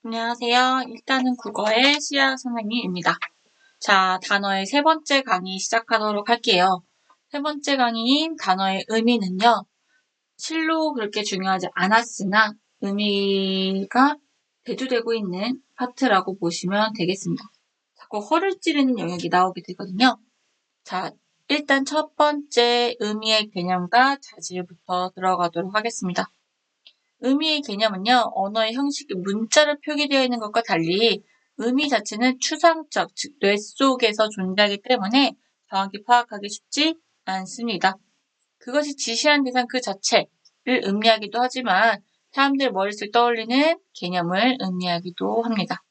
안녕하세요. 일단은 국어의 시아 선생님입니다. 자, 단어의 세 번째 강의 시작하도록 할게요. 세 번째 강의인 단어의 의미는요. 실로 그렇게 중요하지 않았으나 의미가 대두되고 있는 파트라고 보시면 되겠습니다. 자꾸 허를 찌르는 영역이 나오게 되거든요. 자, 일단 첫 번째 의미의 개념과 자질부터 들어가도록 하겠습니다. 의미의 개념은요, 언어의 형식이 문자로 표기되어 있는 것과 달리 의미 자체는 추상적, 즉 뇌 속에서 존재하기 때문에 정확히 파악하기 쉽지 않습니다. 그것이 지시한 대상 그 자체를 의미하기도 하지만 사람들 머릿속에 떠올리는 개념을 의미하기도 합니다.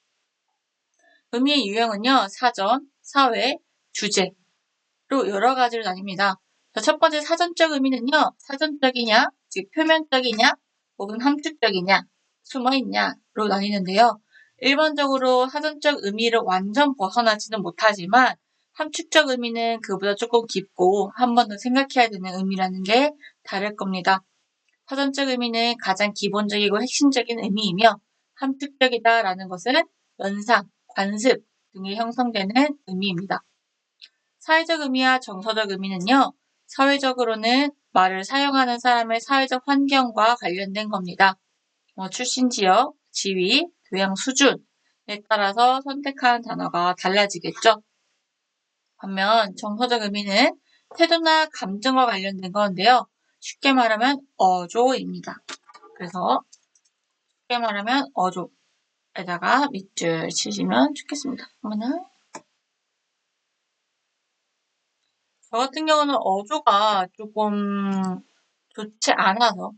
의미의 유형은요, 사전, 사회, 주제로 여러 가지로 나뉩니다. 첫 번째 사전적 의미는요, 사전적이냐, 즉 표면적이냐, 혹은 함축적이냐, 숨어있냐로 나뉘는데요. 일반적으로 사전적 의미를 완전 벗어나지는 못하지만 함축적 의미는 그보다 조금 깊고 한 번 더 생각해야 되는 의미라는 게 다를 겁니다. 사전적 의미는 가장 기본적이고 핵심적인 의미이며 함축적이다라는 것은 연상, 관습 등이 형성되는 의미입니다. 사회적 의미와 정서적 의미는요. 사회적으로는 말을 사용하는 사람의 사회적 환경과 관련된 겁니다. 출신 지역, 지위, 교양 수준에 따라서 선택하는 단어가 달라지겠죠. 반면 정서적 의미는 태도나 감정과 관련된 건데요. 쉽게 말하면 어조입니다. 그래서 쉽게 말하면 어조에다가 밑줄 치시면 좋겠습니다. 그러면은 저 같은 경우는 어조가 조금 좋지 않아서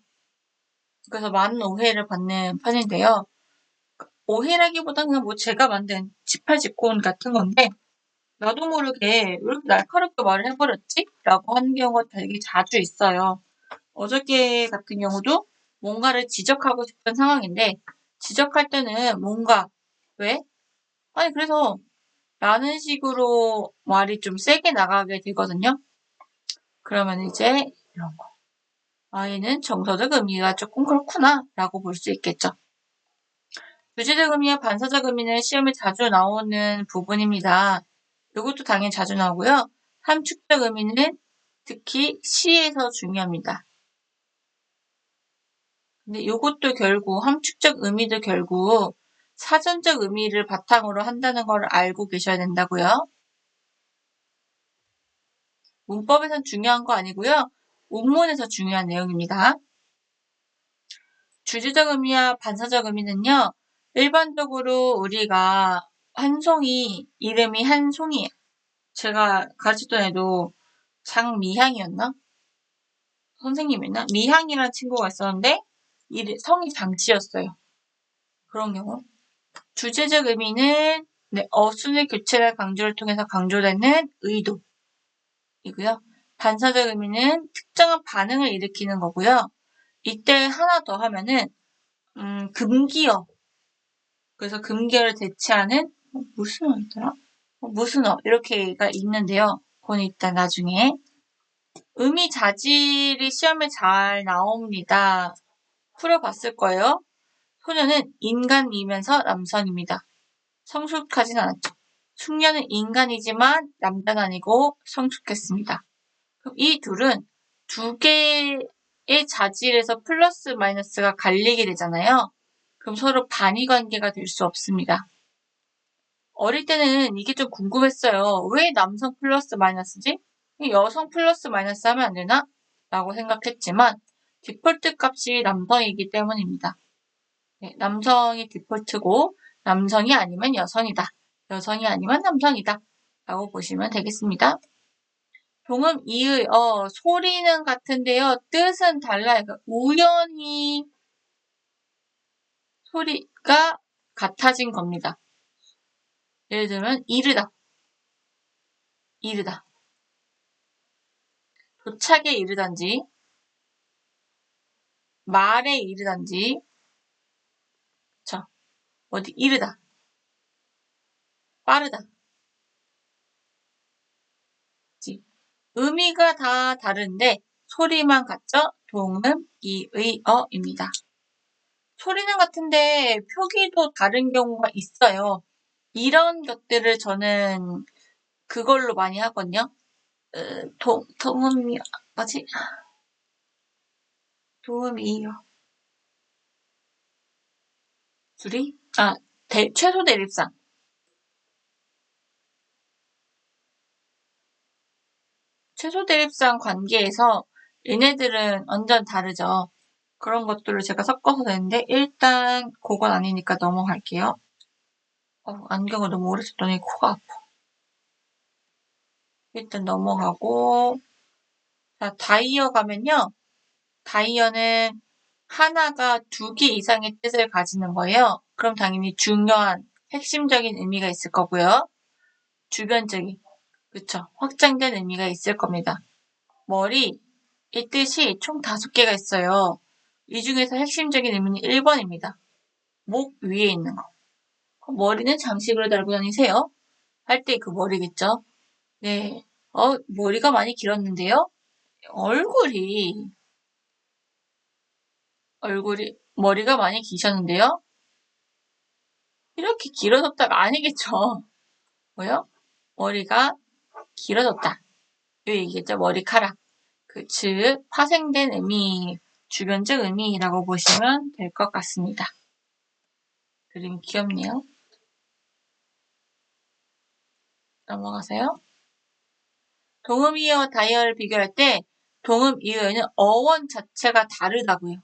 그래서 많은 오해를 받는 편인데요. 오해라기보다는 그냥 뭐 제가 만든 지팔직곤 같은 건데 나도 모르게 왜 이렇게 날카롭게 말을 해버렸지? 라고 하는 경우가 되게 자주 있어요. 어저께 같은 경우도 뭔가를 지적하고 싶은 상황인데 지적할 때는 뭔가 왜? 아니 그래서 라는 식으로 말이 좀 세게 나가게 되거든요. 그러면 이제 이런 거. 아이는 정서적 의미가 조금 그렇구나 라고 볼 수 있겠죠. 주제적 의미와 반사적 의미는 시험에 자주 나오는 부분입니다. 이것도 당연히 자주 나오고요. 함축적 의미는 특히 시에서 중요합니다. 근데 이것도 결국 함축적 의미도 결국 사전적 의미를 바탕으로 한다는 걸 알고 계셔야 된다고요. 문법에선 중요한 거 아니고요. 문문에서 중요한 내용입니다. 주제적 의미와 반사적 의미는요. 일반적으로 우리가 이름이 한송이에요. 제가 가르쳤던 애도 장미향이었나? 선생님이었나? 미향이라는 친구가 있었는데 성이 장씨였어요. 그런 경우. 주제적 의미는 어순의 교체나 강조를 통해서 강조되는 의도이고요. 반사적 의미는 특정한 반응을 일으키는 거고요. 이때 하나 더 하면은 금기어. 그래서 금기어를 대체하는 무슨 어였더라? 무슨 이렇게가 있는데요. 그건 일단 나중에. 의미 자질이 시험에 잘 나옵니다. 풀어봤을 거예요. 소녀는 인간이면서 남성입니다. 성숙하진 않았죠. 숙녀는 인간이지만 남자는 아니고 성숙했습니다. 그럼 이 둘은 두 개의 자질에서 플러스 마이너스가 갈리게 되잖아요. 그럼 서로 반의 관계가 될 수 없습니다. 어릴 때는 이게 좀 궁금했어요. 왜 남성 플러스 마이너스지? 여성 플러스 마이너스 하면 안 되나? 라고 생각했지만 디폴트 값이 남성이기 때문입니다. 네, 남성이 디폴트고 남성이 아니면 여성이다. 여성이 아니면 남성이다. 라고 보시면 되겠습니다. 동음, 이의, 소리는 같은데요. 뜻은 달라요. 그러니까 우연히 소리가 같아진 겁니다. 예를 들면 이르다. 도착에 이르단지 말에 이르단지 어디 이르다. 빠르다. 의미가 다 다른데 소리만 같죠? 동음, 이의, 어입니다. 소리는 같은데 표기도 다른 경우가 있어요. 이런 것들을 저는 그걸로 많이 하거든요. 도움이, 뭐지? 도움이요. 둘이? 최소 대립상. 최소 대립상 관계에서 얘네들은 완전 다르죠. 그런 것들을 제가 섞어서 냈는데 일단 그건 아니니까 넘어갈게요. 안경을 너무 오래 썼더니 코가 아파. 일단 넘어가고 자, 다이어 가면요. 다이어는 하나가 2개 이상의 뜻을 가지는 거예요. 그럼 당연히 중요한 핵심적인 의미가 있을 거고요. 주변적인, 그쵸. 확장된 의미가 있을 겁니다. 머리, 이 뜻이 총 5개가 있어요. 이 중에서 핵심적인 의미는 1번입니다. 목 위에 있는 거. 머리는 장식으로 달고 다니세요. 할 때 그 머리겠죠. 네. 머리가 많이 길었는데요. 얼굴이, 머리가 많이 기셨는데요. 이렇게 길어졌다가 아니겠죠. 뭐요? 머리가 길어졌다. 이 얘기겠죠. 머리카락. 즉 파생된 의미, 주변적 의미라고 보시면 될 것 같습니다. 그림 귀엽네요. 넘어가세요. 동음이어와 다이어를 비교할 때 동음이어에는 어원 자체가 다르다고요.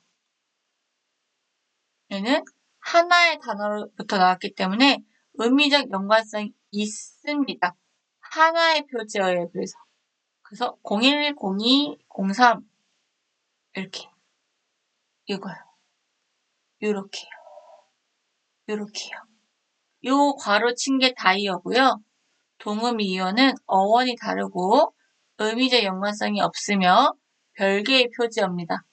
얘는 하나의 단어로부터 나왔기 때문에 의미적 연관성이 있습니다. 하나의 표제어예요. 그래서 01, 02, 03 이렇게 이거요. 요렇게요. 요 괄호 친 게 다이어고요. 동음이어는 어원이 다르고 의미적 연관성이 없으며 별개의 표제어입니다.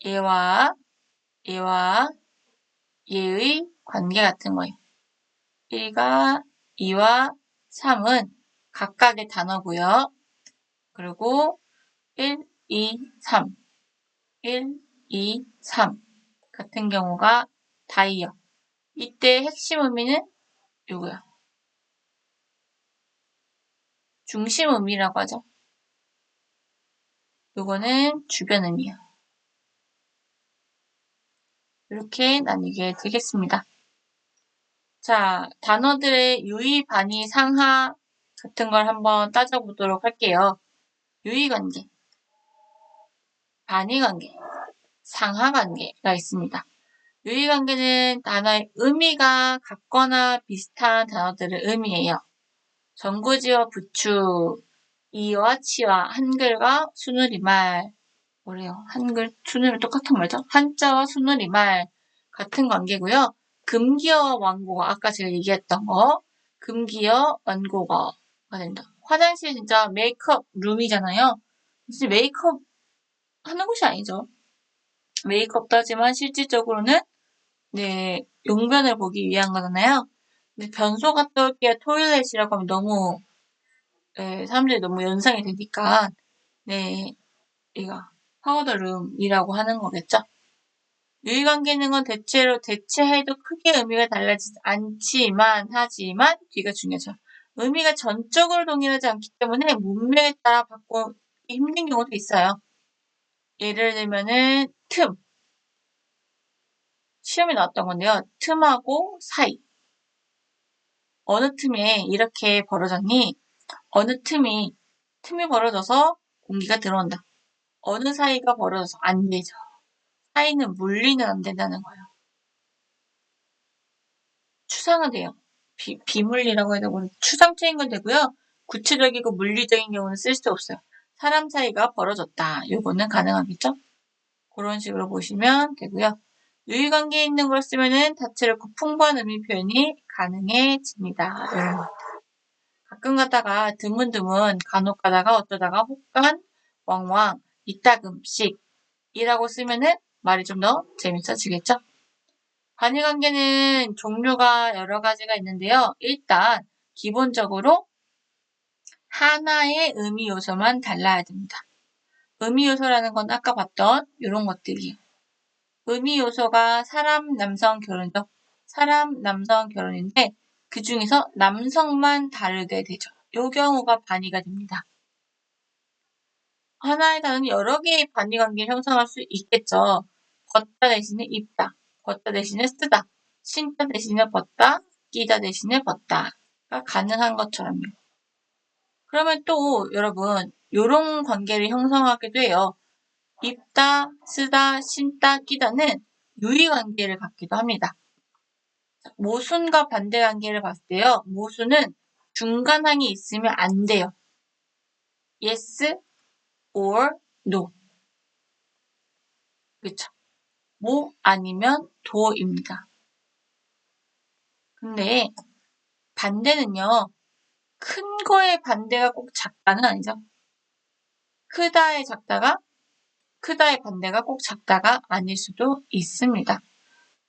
얘와 얘의 관계 같은 거예요. 1과 2와 3은 각각의 단어고요. 그리고 1, 2, 3, 1, 2, 3 같은 경우가 다이어. 이때 핵심 의미는 요거요. 중심 의미라고 하죠. 요거는 주변 의미요. 이렇게 나뉘게 되겠습니다. 자, 단어들의 유의, 반의, 상하 같은 걸 한번 따져보도록 할게요. 유의 관계, 반의 관계, 상하 관계가 있습니다. 유의 관계는 단어의 의미가 같거나 비슷한 단어들을 의미해요. 전구지와 부추, 이와 치와, 한글과 순우리말, 뭐래요? 한글, 순우리 똑같은 말죠? 한자와 순우리말 같은 관계고요. 금기어와 완고어, 아까 제가 얘기했던 거, 금기어, 완고어가 된다. 화장실 진짜 메이크업 룸이잖아요. 진짜 메이크업 하는 곳이 아니죠. 메이크업도 하지만 실질적으로는 네, 용변을 보기 위한 거잖아요. 근데 변소 갔다 올게요. 토일렛이라고 하면 너무 사람들이 너무 연상이 되니까 네, 이거 파우더룸이라고 하는 거겠죠. 유의관계는 건 대체로 대체해도 크게 의미가 달라지지 않지만 하지만 뒤가 중요하죠. 의미가 전적으로 동일하지 않기 때문에 문맥에 따라 바꾸기 힘든 경우도 있어요. 예를 들면은 틈. 시험에 나왔던 건데요. 틈하고 사이. 어느 틈에 이렇게 벌어졌니? 어느 틈이 벌어져서 공기가 들어온다. 어느 사이가 벌어져서 안 되죠. 사이는 물리는 안 된다는 거예요. 추상은 돼요. 비물리라고 해야 되고 추상적인 건 되고요. 구체적이고 물리적인 경우는 쓸 수 없어요. 사람 사이가 벌어졌다. 요거는 가능하겠죠? 그런 식으로 보시면 되고요. 유의관계에 있는 걸 쓰면은 다채롭고 풍부한 의미 표현이 가능해집니다. 가끔 가다가 드문드문 간혹 가다가 어쩌다가 혹간 왕왕 이따금씩 이라고 쓰면은 말이 좀 더 재밌어지겠죠? 관계관계는 종류가 여러 가지가 있는데요. 일단 기본적으로 하나의 의미 요소만 달라야 됩니다. 의미 요소라는 건 아까 봤던 이런 것들이에요. 의미 요소가 사람, 남성 결혼이죠. 사람, 남성 결혼인데 그 중에서 남성만 다르게 되죠. 이 경우가 반의가 됩니다. 하나의 단어는 여러 개의 반의 관계를 형성할 수 있겠죠. 걷다 대신에 입다, 걷다 대신에 쓰다, 신다 대신에 벗다, 끼다 대신에 벗다가 가능한 것처럼요. 그러면 또 여러분 이런 관계를 형성하기도 해요. 입다, 쓰다, 신다, 끼다는 유의관계를 갖기도 합니다. 모순과 반대관계를 봤을 때요. 모순은 중간항이 있으면 안 돼요. yes or no. 그쵸? 뭐 아니면 도입니다. 근데 반대는요. 큰 거의 반대가 꼭 작다는 아니죠. 크다의 반대가 꼭 작다가 아닐 수도 있습니다.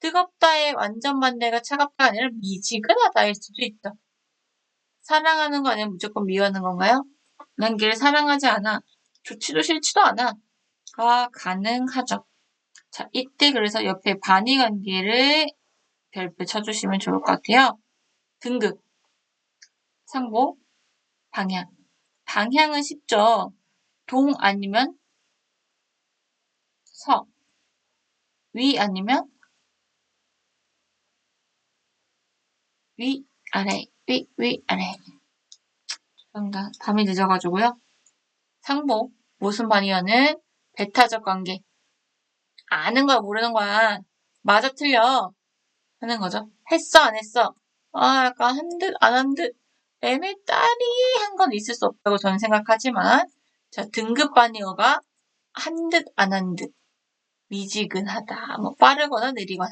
뜨겁다의 완전 반대가 차갑다가 아니라 미지근하다일 수도 있죠. 사랑하는 거 아니면 무조건 미워하는 건가요? 난 걔를 사랑하지 않아. 좋지도 싫지도 않아. 가능하죠. 자, 이때 그래서 옆에 반의 관계를 별표 쳐주시면 좋을 것 같아요. 등급, 상보, 방향. 방향은 쉽죠. 동 아니면 서, 위 아니면 위, 아래, 위, 아래. 죄송합니다. 밤이 늦어가지고요. 상보, 모순 반의어는 배타적 관계. 아는 거야, 모르는 거야. 맞아, 틀려. 하는 거죠. 했어, 안 했어? 약간 한 듯, 안 한 듯, 애매따리한 건 있을 수 없다고 저는 생각하지만, 자, 등급 반의어가 한 듯, 안 한 듯, 미지근하다, 뭐, 빠르거나 느리거나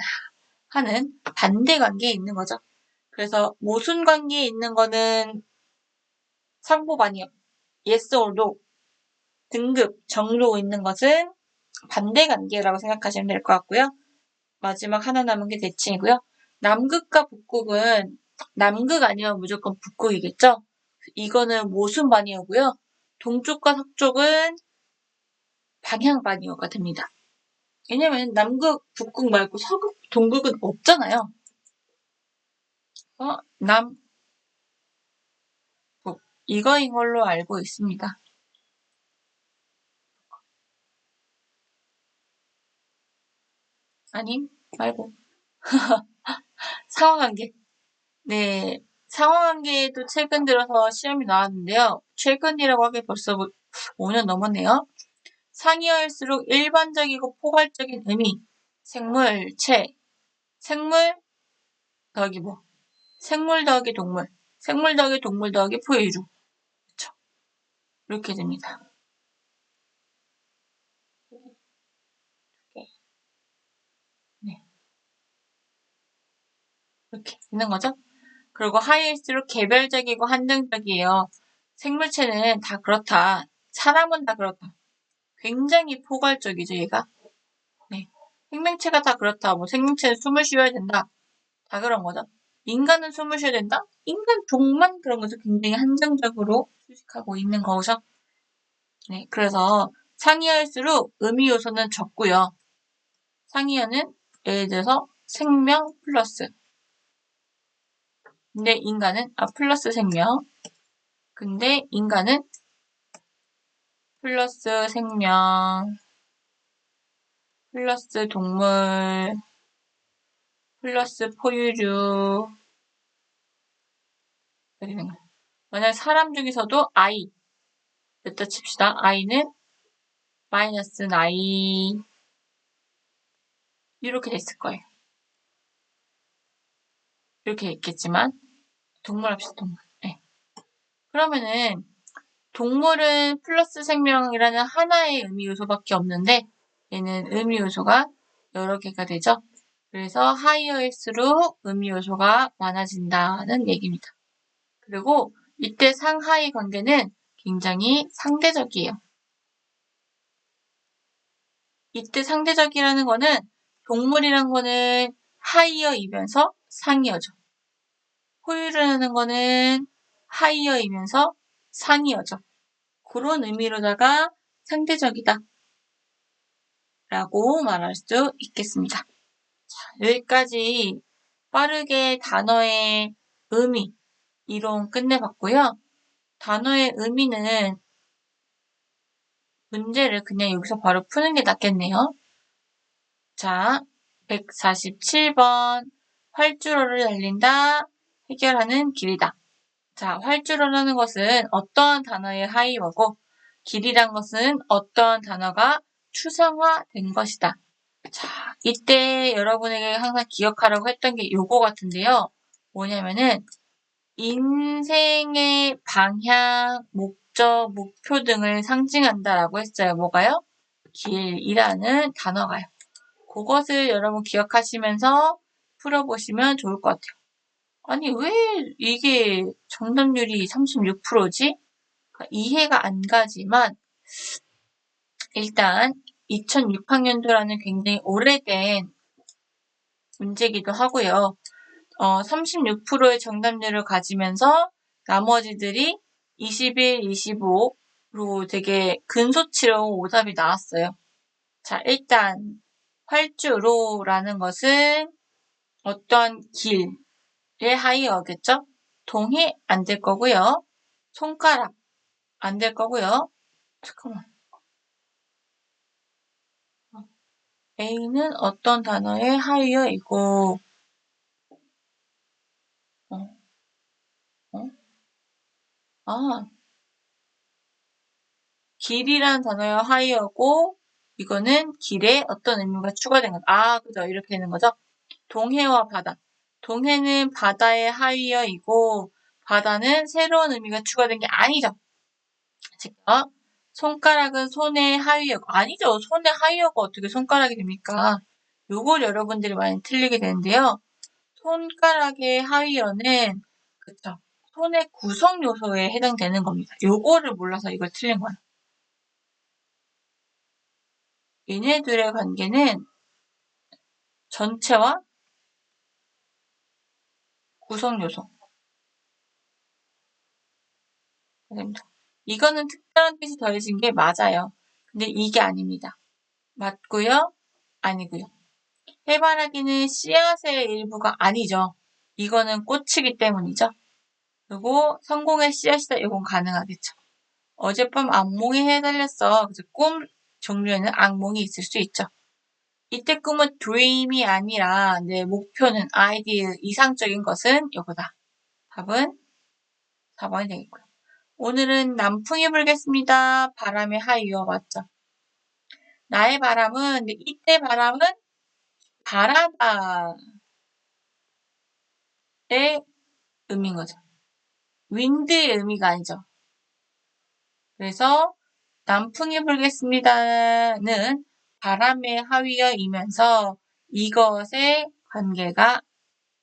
하는 반대 관계에 있는 거죠. 그래서 모순 관계에 있는 거는 상보 반의어, yes or no, 등급, 정로 있는 것은 반대 관계라고 생각하시면 될 것 같고요. 마지막 하나 남은 게 대칭이고요. 남극과 북극은 남극 아니면 무조건 북극이겠죠? 이거는 모순 반의어고요. 동쪽과 서쪽은 방향 반의어가 됩니다. 왜냐면 남극, 북극 말고 서극, 동극은 없잖아요. 남, 북 이거인 걸로 알고 있습니다. 아님 말고 상호관계. 네, 상호관계도 최근 들어서 시험이 나왔는데요. 최근이라고 하기 벌써 5년 넘었네요. 상이어일수록 일반적이고 포괄적인 의미, 생물체, 생물 더하기 뭐, 생물 더하기 동물, 생물 더하기 동물 더하기 포유류, 그쵸? 이렇게 됩니다. 네, 이렇게 있는 거죠. 그리고 하이일수록 개별적이고 한정적이에요. 생물체는 다 그렇다. 사람은 다 그렇다. 굉장히 포괄적이죠, 얘가. 네. 생명체가 다 그렇다. 뭐 생명체는 숨을 쉬어야 된다. 다 그런 거죠. 인간은 숨을 쉬어야 된다? 인간 종만 그런 거죠. 굉장히 한정적으로 수식하고 있는 거죠. 네, 그래서 상이어일수록 의미 요소는 적고요. 상이어는 예를 들어서 생명 플러스. 근데 인간은 플러스 생명. 근데 인간은 플러스 생명, 플러스 동물, 플러스 포유류. 만약 사람 중에서도 I 였다 칩시다. I는 마이너스 I 이렇게 됐을 거예요. 이렇게 있겠지만 동물 합시다. 동물. 네. 그러면은 동물은 플러스 생명이라는 하나의 의미 요소밖에 없는데 얘는 의미 요소가 여러 개가 되죠. 그래서 하이어일수록 의미 요소가 많아진다는 얘기입니다. 그리고 이때 상하이 관계는 굉장히 상대적이에요. 이때 상대적이라는 거는 동물이란 거는 하이어이면서 상이어죠. 포유류라는 거는 하이어이면서 상이어죠. 그런 의미로다가 상대적이다. 라고 말할 수 있겠습니다. 자, 여기까지 빠르게 단어의 의미, 이론 끝내봤고요. 단어의 의미는 문제를 그냥 여기서 바로 푸는 게 낫겠네요. 자, 147번 활주로를 달린다, 해결하는 길이다. 자, 활주로라는 것은 어떠한 단어의 하이어고 길이란 것은 어떠한 단어가 추상화된 것이다. 자, 이때 여러분에게 항상 기억하라고 했던 게 요거 같은데요. 뭐냐면은 인생의 방향, 목적, 목표 등을 상징한다라고 했어요. 뭐가요? 길이라는 단어가요. 그것을 여러분 기억하시면서 풀어보시면 좋을 것 같아요. 아니, 왜 이게 정답률이 36%지? 이해가 안 가지만, 일단 2006학년도라는 굉장히 오래된 문제이기도 하고요. 36%의 정답률을 가지면서 나머지들이 21, 25로 되게 근소치로 오답이 나왔어요. 자, 일단 활주로라는 것은 어떤 길의 하이어겠죠? 동해 안 될 거고요. 손가락 안 될 거고요. 잠깐만. A는 어떤 단어의 하이어이고 어, 어? 아, 길이라는 단어의 하이어고 이거는 길에 어떤 의미가 추가된 거죠. 아, 그죠. 이렇게 되는 거죠. 동해와 바다. 동해는 바다의 하이어이고 바다는 새로운 의미가 추가된 게 아니죠. 즉, 손가락은 손의 하이어고 아니죠. 손의 하이어가 어떻게 손가락이 됩니까? 요걸 여러분들이 많이 틀리게 되는데요. 손가락의 하이어는 그쵸. 손의 구성 요소에 해당되는 겁니다. 요거를 몰라서 이걸 틀린 거예요. 얘네들의 관계는 전체와 구성 요소. 이거는 특별한 뜻이 더해진 게 맞아요. 근데 이게 아닙니다. 맞고요. 아니고요. 해바라기는 씨앗의 일부가 아니죠. 이거는 꽃이기 때문이죠. 그리고 성공의 씨앗이다. 이건 가능하겠죠. 어젯밤 악몽에 해달렸어. 그래서 꿈 종류에는 악몽이 있을 수 있죠. 이때 꿈은 dream이 아니라 내 목표는 아이디어 이상적인 것은 이거다. 답은 4번이 되겠고요. 오늘은 남풍이 불겠습니다. 바람의 하이어 맞죠? 나의 바람은 이때 바람은 바라다의 의미인 거죠. 윈드의 의미가 아니죠. 그래서 남풍이 불겠습니다는 바람의 하위어이면서 이것의 관계가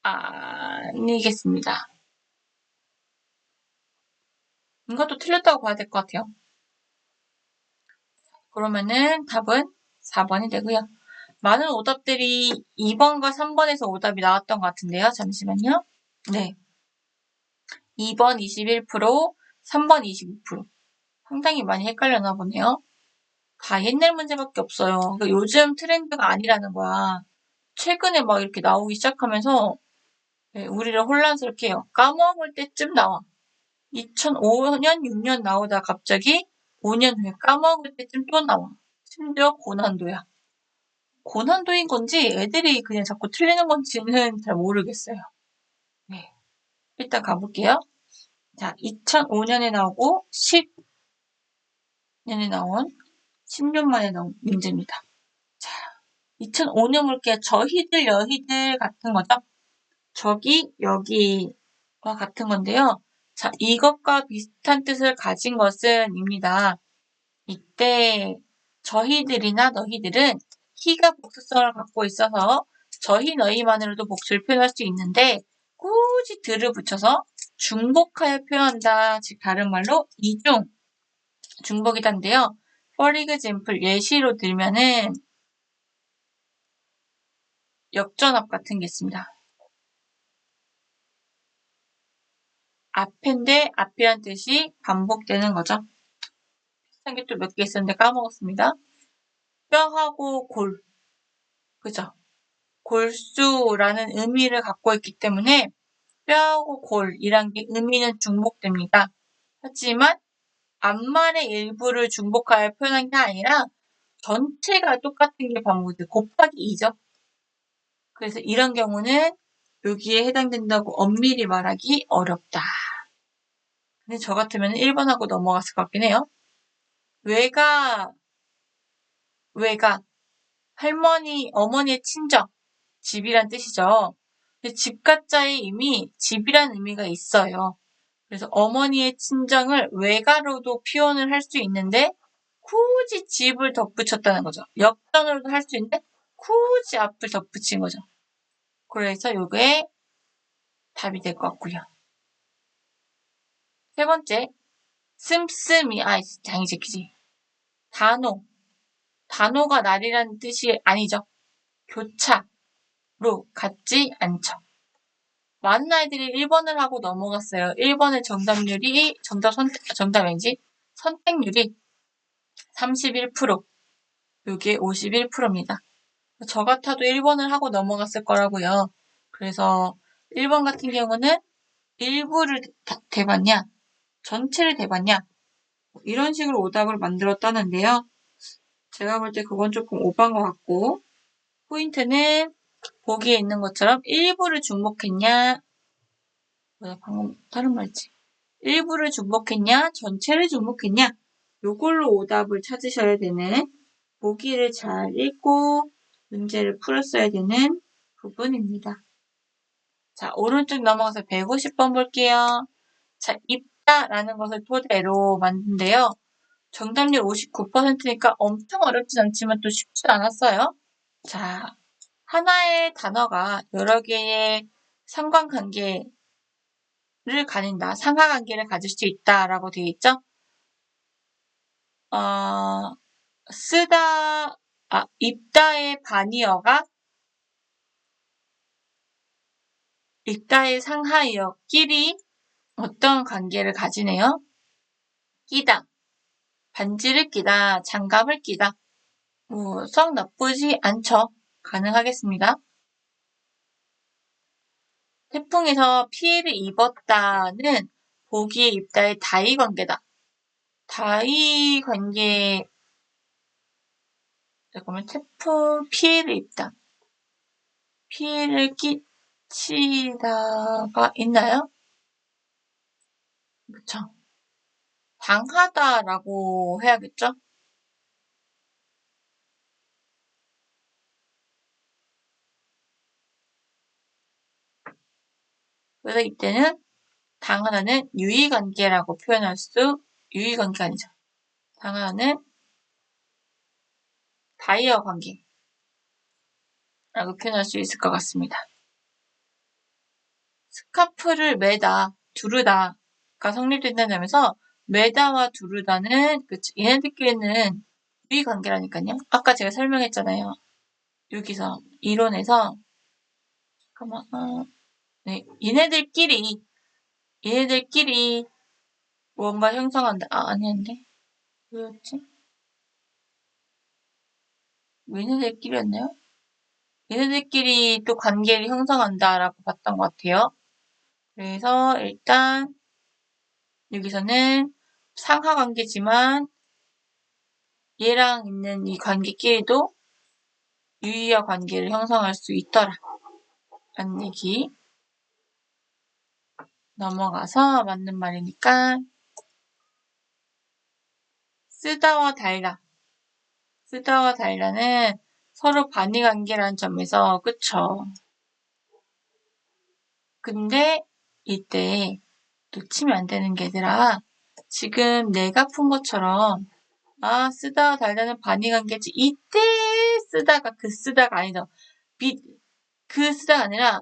아니겠습니다. 이것도 틀렸다고 봐야 될 것 같아요. 그러면은 답은 4번이 되고요. 많은 오답들이 2번과 3번에서 오답이 나왔던 것 같은데요. 잠시만요. 네. 2번 21%, 3번 29%. 상당히 많이 헷갈렸나 보네요. 다 옛날 문제밖에 없어요. 그러니까 요즘 트렌드가 아니라는 거야. 최근에 막 이렇게 나오기 시작하면서 우리를 혼란스럽게 해요. 까먹을 때쯤 나와. 2005년, 6년 나오다 갑자기 5년 후에 까먹을 때쯤 또 나와. 심지어 고난도야. 고난도인 건지 애들이 그냥 자꾸 틀리는 건지는 잘 모르겠어요. 네. 일단 가볼게요. 자, 2005년에 나오고 10년에 나온 10년 만에 나온 문제입니다. 자, 2005년 볼게요. 저희들, 여희들 같은 거죠. 저기, 여기와 같은 건데요. 자, 이것과 비슷한 뜻을 가진 것은 입니다. 이때 저희들이나 너희들은 희가 복수성을 갖고 있어서 저희 너희만으로도 복수를 표현할 수 있는데 굳이 들을 붙여서 중복하여 표현한다. 즉 다른 말로 이중 중복이단데요. For example 예시로 들면은 역전압 같은 게 있습니다. 앞인데 앞이란 뜻이 반복되는 거죠. 비슷한 게 또 몇 개 있었는데 까먹었습니다. 뼈하고 골, 그죠? 골수라는 의미를 갖고 있기 때문에 뼈하고 골이란 게 의미는 중복됩니다. 하지만 앞말의 일부를 중복하여 표현한 게 아니라 전체가 똑같은 게 반복돼. 곱하기 2죠. 그래서 이런 경우는 여기에 해당된다고 엄밀히 말하기 어렵다. 근데 저 같으면 1번하고 넘어갔을 것 같긴 해요. 외가, 할머니, 어머니의 친정, 집이란 뜻이죠. 근데 집가자에 이미 집이란 의미가 있어요. 그래서 어머니의 친정을 외가로도 표현을 할 수 있는데 굳이 집을 덧붙였다는 거죠. 역전으로도 할 수 있는데 굳이 앞을 덧붙인 거죠. 그래서 요게 답이 될 것 같고요. 세 번째, 씀씀이, 장이 제키지. 단호가 날이라는 뜻이 아니죠. 교차로 같지 않죠. 많은 아이들이 1번을 하고 넘어갔어요. 1번의 선택률이 31%, 요게 51%입니다. 저 같아도 1번을 하고 넘어갔을 거라고요. 그래서 1번 같은 경우는 일부를 대봤냐, 전체를 대봤냐, 이런 식으로 오답을 만들었다는데요. 제가 볼 때 그건 조금 오버한 것 같고, 포인트는 보기에 있는 것처럼 일부를 중복했냐, 방금 다른 말이지. 일부를 중복했냐, 전체를 중복했냐, 요걸로 오답을 찾으셔야 되는, 보기를 잘 읽고 문제를 풀었어야 되는 부분입니다. 자, 오른쪽 넘어가서 150번 볼게요. 자, 입다라는 것을 토대로 만든데요. 정답률 59%니까 엄청 어렵진 않지만 또 쉽지 않았어요. 자, 하나의 단어가 여러 개의 상관관계를 가진다, 상하관계를 가질 수 있다라고 되어 있죠. 입다의 반이어가 읽다의 상하이어끼리 어떤 관계를 가지네요. 끼다, 반지를 끼다, 장갑을 끼다. 썩 나쁘지 않죠. 가능하겠습니다. 태풍에서 피해를 입었다는 보기에 입다의 다의 관계다. 다의 관계, 잠깐만, 태풍 피해를 입다. 피해를 끼치다가 있나요? 그쵸. 당하다라고 해야겠죠? 그래서 이때는 당하다는 유의관계라고 표현할 유의관계가 아니죠. 당하다는 다이어 관계라고 표현할 수 있을 것 같습니다. 스카프를 매다, 두르다가 성립된다는 점에서 매다와 두르다는 얘네들끼리는 유의관계라니까요. 아까 제가 설명했잖아요. 여기서 이론에서 잠깐만, 네, 얘네들끼리 뭔가 형성한다. 아니었네. 뭐였지? 얘네들끼리였나요? 얘네들끼리 또 관계를 형성한다라고 봤던 것 같아요. 그래서 일단 여기서는 상하 관계지만 얘랑 있는 이 관계끼리도 유의어 관계를 형성할 수 있더라. 라는 얘기. 넘어가서 맞는 말이니까 쓰다와 달다는 서로 반의 관계라는 점에서 그쵸. 근데 이때 놓치면 안 되는 게 얘들아, 지금 내가 푼 것처럼 쓰다와 달다는 반의 관계지, 이때 쓰다가 그 쓰다가 아니죠. 그 쓰다가 아니라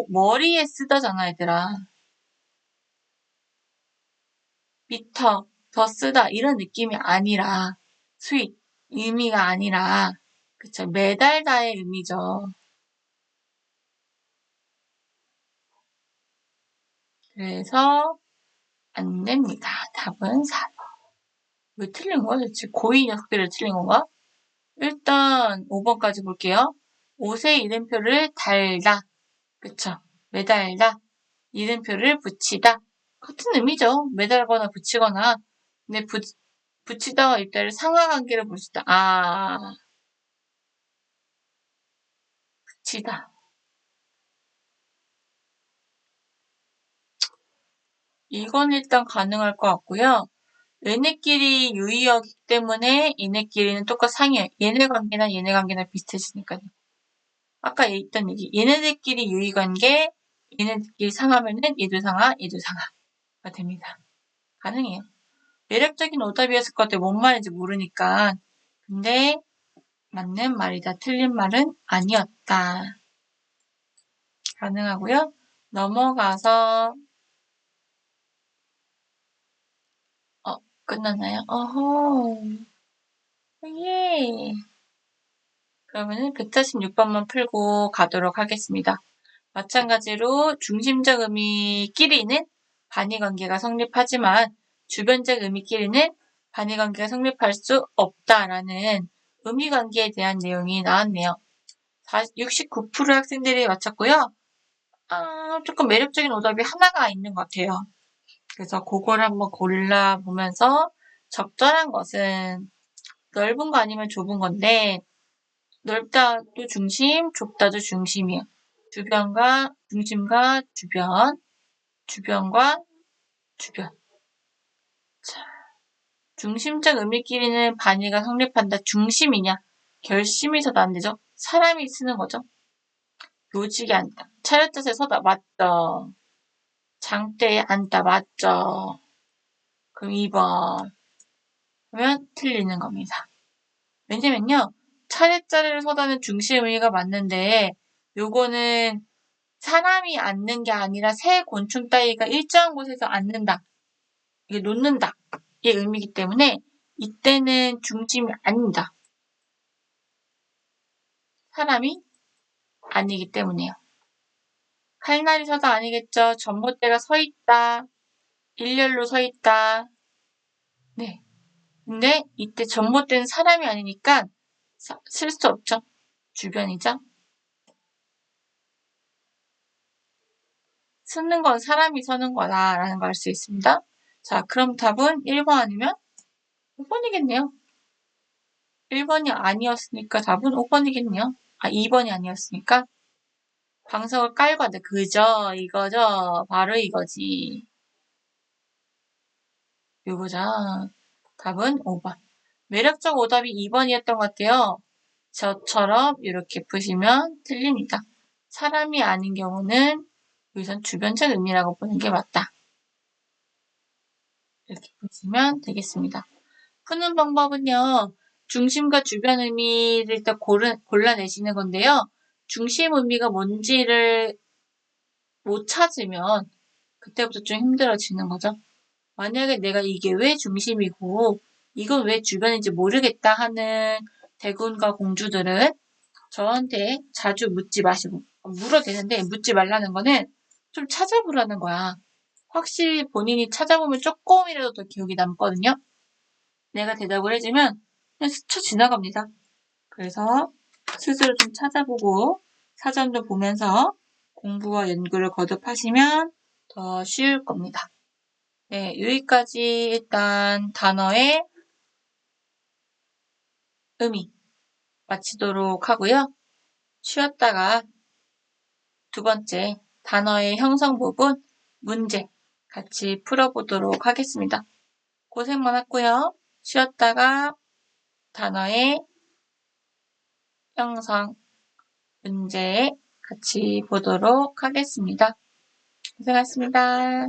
머리에 쓰다잖아 얘들아. 비터, 더 쓰다 이런 느낌이 아니라 스윗 의미가 아니라 그쵸, 매달다의 의미죠. 그래서 안 됩니다. 답은 4번. 왜 틀린 거야 도대체? 고의 녀석들이 틀린 건가? 일단 5번까지 볼게요. 옷에 이름표를 달다. 그쵸? 매달다. 이름표를 붙이다. 같은 의미죠. 매달거나 붙이거나. 근데 붙이다와 입다를 상하관계를 볼 수 있다. 붙이다. 이건 일단 가능할 것 같고요. 얘네끼리 유의어이기 때문에 얘네끼리는 똑같이 상이에요. 얘네 관계나 비슷해지니까요. 아까 있던 얘기. 얘네들끼리 유의관계, 얘네들끼리 상하면은 얘도 상하가 됩니다. 가능해요. 매력적인 오답이었을 것 같아요. 뭔 말인지 모르니까. 근데 맞는 말이다. 틀린 말은 아니었다. 가능하고요. 넘어가서 끝났나요? 어허. 예. 그러면은 146번만 풀고 가도록 하겠습니다. 마찬가지로 중심적 의미끼리는 반의관계가 성립하지만 주변적 의미끼리는 반의관계가 성립할 수 없다라는 의미관계에 대한 내용이 나왔네요. 69%의 학생들이 맞췄고요. 조금 매력적인 오답이 하나가 있는 것 같아요. 그래서 그걸 한번 골라보면서 적절한 것은 넓은 거 아니면 좁은 건데 넓다도 중심, 좁다도 중심이에요. 중심과 주변과 주변. 자, 중심적 의미끼리는 반의가 성립한다. 중심이냐? 결심이 서도 안 되죠. 사람이 쓰는 거죠. 요직에 앉다. 차렷자세 서다. 맞죠. 장대에 앉다. 맞죠. 그럼 2번. 그러면 틀리는 겁니다. 왜냐면요. 차례자리를 서다는 중심 의미가 맞는데 요거는 사람이 앉는 게 아니라 새 곤충 따위가 일정한 곳에서 앉는다. 이게 놓는다. 이 의미이기 때문에 이때는 중심이 아닙니다. 사람이 아니기 때문에요. 칼날이 서다 아니겠죠. 전봇대가 서 있다. 일렬로 서 있다. 네. 근데 이때 전봇대는 사람이 아니니까 쓸 수 없죠. 주변이죠. 쓰는 건 사람이 서는 거다라는 걸 알 수 있습니다. 자, 그럼 답은 1번 아니면 5번이겠네요. 1번이 아니었으니까 답은 5번이겠네요. 2번이 아니었으니까. 방석을 깔고 한다. 그죠? 이거죠? 바로 이거지. 이거죠? 답은 5번. 매력적 오답이 2번이었던 것 같아요. 저처럼 이렇게 푸시면 틀립니다. 사람이 아닌 경우는 여기선 주변적 의미라고 보는 게 맞다. 이렇게 보시면 되겠습니다. 푸는 방법은요. 중심과 주변 의미를 일단 골라내시는 건데요. 중심 의미가 뭔지를 못 찾으면 그때부터 좀 힘들어지는 거죠. 만약에 내가 이게 왜 중심이고 이건 왜 주변인지 모르겠다 하는 대군과 공주들은 저한테 자주 묻지 마시고 물어도 되는데 묻지 말라는 거는 좀 찾아보라는 거야. 확실히 본인이 찾아보면 조금이라도 더 기억이 남거든요. 내가 대답을 해주면 그냥 스쳐 지나갑니다. 그래서 스스로 좀 찾아보고 사전도 보면서 공부와 연구를 거듭하시면 더 쉬울 겁니다. 네, 여기까지 일단 단어의 의미 마치도록 하고요. 쉬었다가 두 번째 단어의 형성 부분 문제 같이 풀어보도록 하겠습니다. 고생 많았고요. 쉬었다가 단어의 형성 문제 같이 보도록 하겠습니다. 고생하셨습니다.